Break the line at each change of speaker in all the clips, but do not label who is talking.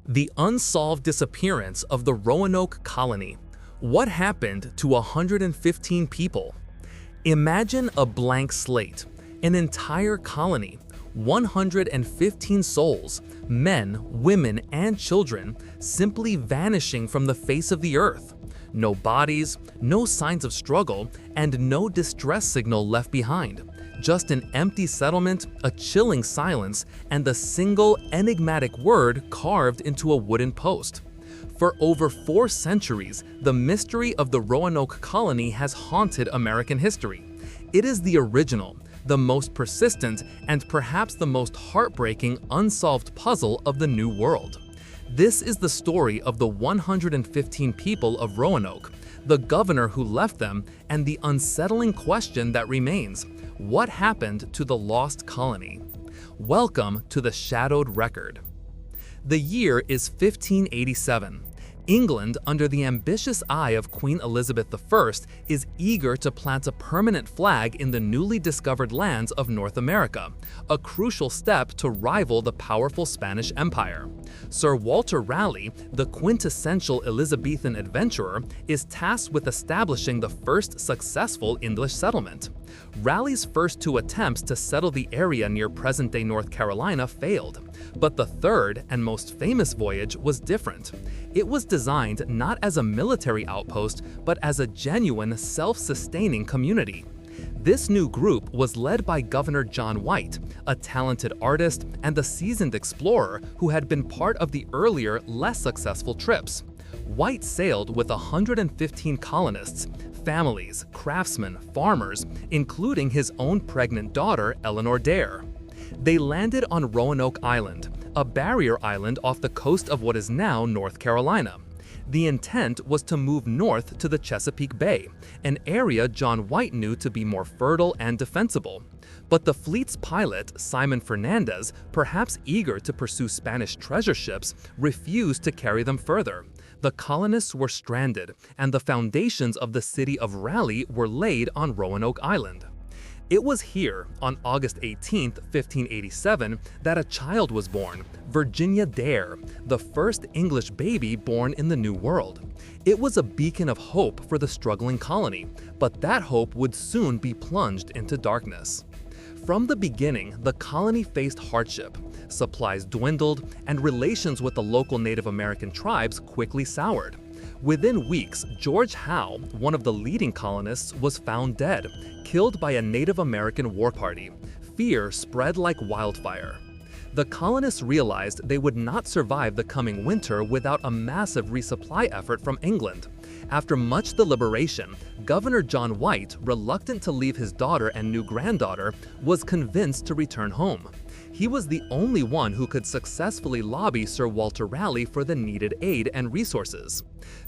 The unsolved disappearance of the Roanoke colony. What happened to 115 people? Imagine a blank slate, an entire colony, 115 souls, men, women, and children, simply vanishing from the face of the earth. No bodies, no signs of struggle, and no distress signal left behind. Just an empty settlement, a chilling silence, and the single enigmatic word carved into a wooden post. For over 4 centuries, the mystery of the Roanoke colony has haunted American history. It is the original, the most persistent, and perhaps the most heartbreaking unsolved puzzle of the New World. This is the story of the 115 people of Roanoke, the governor who left them, and the unsettling question that remains: what happened to the lost colony? Welcome to the Shadowed Record. The year is 1587. England, under the ambitious eye of Queen Elizabeth I, is eager to plant a permanent flag in the newly discovered lands of North America, a crucial step to rival the powerful Spanish Empire. Sir Walter Raleigh, the quintessential Elizabethan adventurer, is tasked with establishing the first successful English settlement. Raleigh's first 2 attempts to settle the area near present-day North Carolina failed, but the third and most famous voyage was different. It was designed not as a military outpost, but as a genuine, self-sustaining community. This new group was led by Governor John White, a talented artist and a seasoned explorer who had been part of the earlier, less successful trips. White sailed with 115 colonists, families, craftsmen, farmers, including his own pregnant daughter, Eleanor Dare. They landed on Roanoke Island, a barrier island off the coast of what is now North Carolina. The intent was to move north to the Chesapeake Bay, an area John White knew to be more fertile and defensible. But the fleet's pilot, Simon Fernandez, perhaps eager to pursue Spanish treasure ships, refused to carry them further. The colonists were stranded, and the foundations of the city of Raleigh were laid on Roanoke Island. It was here, on August 18, 1587, that a child was born, Virginia Dare, the first English baby born in the New World. It was a beacon of hope for the struggling colony, but that hope would soon be plunged into darkness. From the beginning, the colony faced hardship. Supplies dwindled, and relations with the local Native American tribes quickly soured. Within weeks, George Howe, one of the leading colonists, was found dead, killed by a Native American war party. Fear spread like wildfire. The colonists realized they would not survive the coming winter without a massive resupply effort from England. After much deliberation, Governor John White, reluctant to leave his daughter and new granddaughter, was convinced to return home. He was the only one who could successfully lobby Sir Walter Raleigh for the needed aid and resources.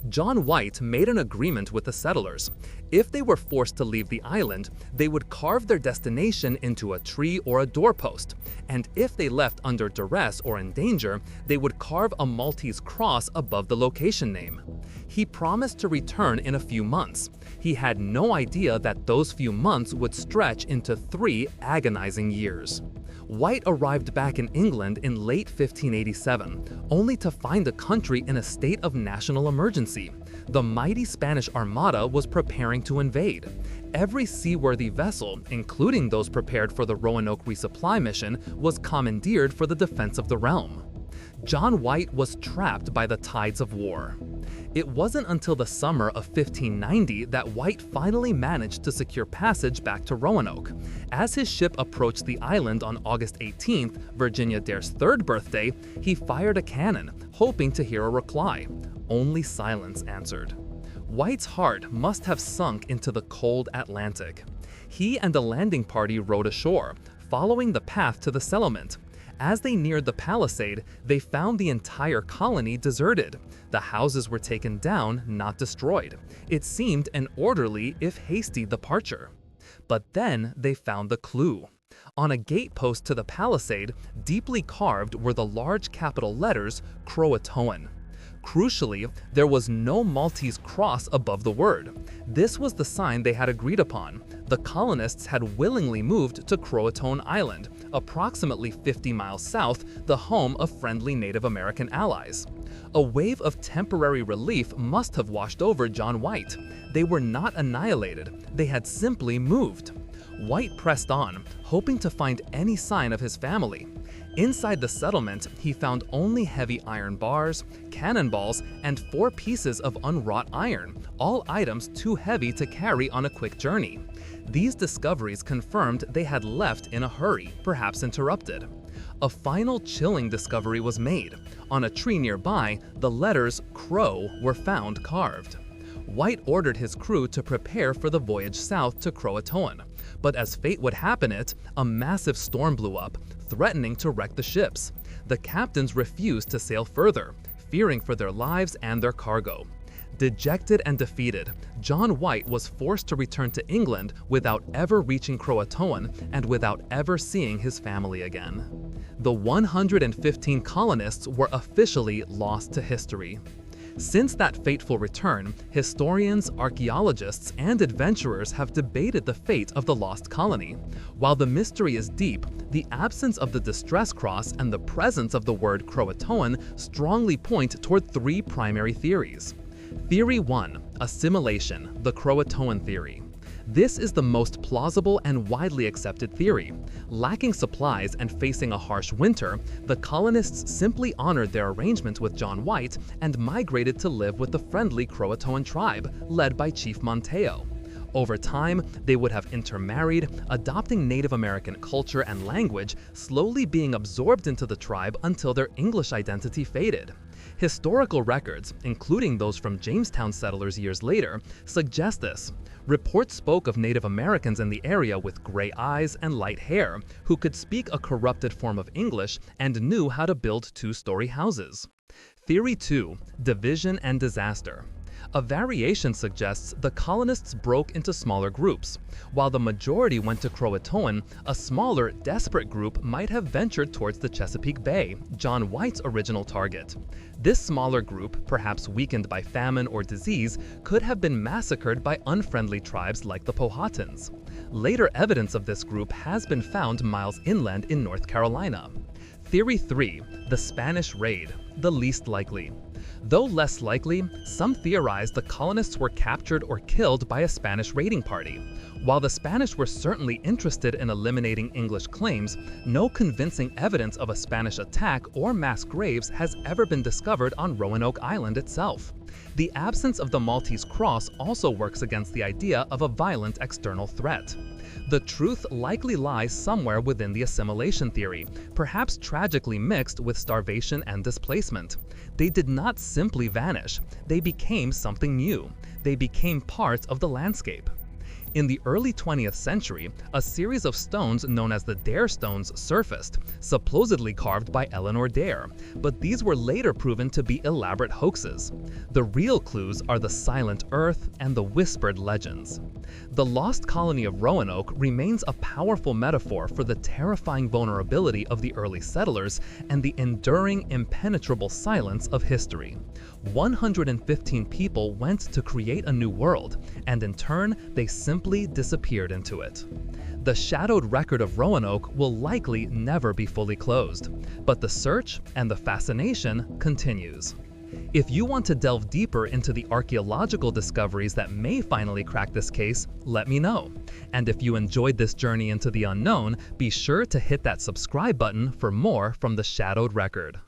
John White made an agreement with the settlers. If they were forced to leave the island, they would carve their destination into a tree or a doorpost, and if they left under duress or in danger, they would carve a Maltese cross above the location name. He promised to return in a few months. He had no idea that those few months would stretch into 3 agonizing years. White arrived back in England in late 1587, only to find the country in a state of national emergency. The mighty Spanish Armada was preparing to invade. Every seaworthy vessel, including those prepared for the Roanoke resupply mission, was commandeered for the defense of the realm. John White was trapped by the tides of war. It wasn't until the summer of 1590 that White finally managed to secure passage back to Roanoke. As his ship approached the island on August 18th, Virginia Dare's 3rd birthday, he fired a cannon, hoping to hear a reply. Only silence answered. White's heart must have sunk into the cold Atlantic. He and a landing party rowed ashore, following the path to the settlement. As they neared the palisade, they found the entire colony deserted. The houses were taken down, not destroyed. It seemed an orderly, if hasty, departure. But then they found the clue. On a gatepost to the palisade, deeply carved were the large capital letters Croatoan. Crucially, there was no Maltese cross above the word. This was the sign they had agreed upon. The colonists had willingly moved to Croatoan Island, approximately 50 miles south, the home of friendly Native American allies. A wave of temporary relief must have washed over John White. They were not annihilated, they had simply moved. White pressed on, hoping to find any sign of his family. Inside the settlement, he found only heavy iron bars, cannonballs, and 4 pieces of unwrought iron, all items too heavy to carry on a quick journey. These discoveries confirmed they had left in a hurry, perhaps interrupted. A final chilling discovery was made. On a tree nearby, the letters Crow were found carved. White ordered his crew to prepare for the voyage south to Croatoan. But as fate would happen it, a massive storm blew up, threatening to wreck the ships. The captains refused to sail further, fearing for their lives and their cargo. Dejected and defeated, John White was forced to return to England without ever reaching Croatoan and without ever seeing his family again. The 115 colonists were officially lost to history. Since that fateful return, historians, archaeologists, and adventurers have debated the fate of the lost colony. While the mystery is deep, the absence of the distress cross and the presence of the word Croatoan strongly point toward 3 primary theories. Theory 1. Assimilation, the Croatoan theory. This is the most plausible and widely accepted theory. Lacking supplies and facing a harsh winter, the colonists simply honored their arrangement with John White and migrated to live with the friendly Croatoan tribe, led by Chief Monteo. Over time, they would have intermarried, adopting Native American culture and language, slowly being absorbed into the tribe until their English identity faded. Historical records, including those from Jamestown settlers years later, suggest this. Reports spoke of Native Americans in the area with gray eyes and light hair, who could speak a corrupted form of English and knew how to build 2-story houses. Theory 2. Division and disaster. A variation suggests the colonists broke into smaller groups. While the majority went to Croatoan, a smaller, desperate group might have ventured towards the Chesapeake Bay, John White's original target. This smaller group, perhaps weakened by famine or disease, could have been massacred by unfriendly tribes like the Powhatans. Later evidence of this group has been found miles inland in North Carolina. Theory 3. The Spanish Raid, the least likely. Though less likely, some theorize the colonists were captured or killed by a Spanish raiding party. While the Spanish were certainly interested in eliminating English claims, no convincing evidence of a Spanish attack or mass graves has ever been discovered on Roanoke Island itself. The absence of the Maltese cross also works against the idea of a violent external threat. The truth likely lies somewhere within the assimilation theory, perhaps tragically mixed with starvation and displacement. They did not simply vanish, they became something new. They became part of the landscape. In the early 20th century, a series of stones known as the Dare Stones surfaced, supposedly carved by Eleanor Dare, but these were later proven to be elaborate hoaxes. The real clues are the silent earth and the whispered legends. The lost colony of Roanoke remains a powerful metaphor for the terrifying vulnerability of the early settlers and the enduring, impenetrable silence of history. 115 people went to create a new world, and in turn, they simply disappeared into it. The shadowed record of Roanoke will likely never be fully closed, but the search and the fascination continues. If you want to delve deeper into the archaeological discoveries that may finally crack this case, let me know. And if you enjoyed this journey into the unknown, be sure to hit that subscribe button for more from the Shadowed Record.